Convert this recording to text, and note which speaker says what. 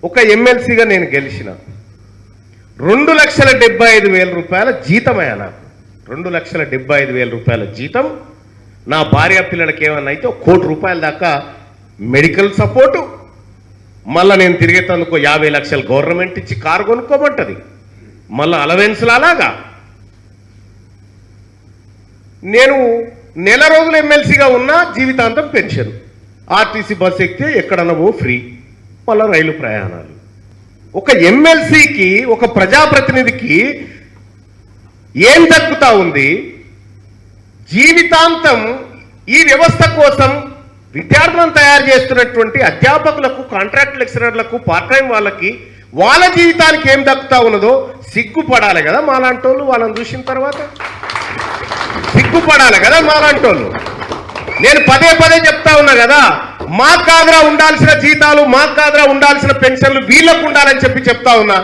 Speaker 1: ఒక ఎమ్మెల్సీగా నేను గెలిచిన 2,75,000 రూపాయల జీతమయ్యా నాకు. 2,75,000 రూపాయల జీతం. నా భార్య పిల్లలకి ఏమన్నా అయితే 1 కోటి రూపాయల దాకా మెడికల్ సపోర్టు, మళ్ళీ నేను తిరిగేటందుకు 50 లక్షలు గవర్నమెంట్ ఇచ్చి కారు కొనుక్కోమంటది, మళ్ళీ అలవెన్స్లు. అలాగా నేను నెల రోజులు ఎమ్మెల్సీగా ఉన్నా జీవితాంతం పెన్షన్, ఆర్టీసీ బస్ ఎక్కితే ఎక్కడన్నా ఫ్రీ, మళ్ళీ రైలు ప్రయాణాలు. ఒక ఎమ్మెల్సీకి, ఒక ప్రజాప్రతినిధికి ఏం దక్కుతా ఉంది? జీవితాంతం ఈ వ్యవస్థ కోసం విద్యార్థులను తయారు చేస్తున్నటువంటి అధ్యాపకులకు, కాంట్రాక్ట్ లెక్చరర్లకు, పార్ట్ టైం వాళ్ళకి, వాళ్ళ జీవితానికి ఏం దక్కుతా ఉన్నదో సిగ్గుపడాలి కదా మాలాంటి వాళ్ళు. వాళ్ళని చూసిన తర్వాత సిగ్గుపడాలి కదా మాలాంటి వాళ్ళు. నేను పదే పదే చెప్తా ఉన్నా కదా, మాకు కాదురా ఉండాల్సిన జీతాలు, మాకు కాదురా ఉండాల్సిన పెన్షన్లు, వీళ్ళకు ఉండాలని చెప్పి చెప్తా ఉన్నా.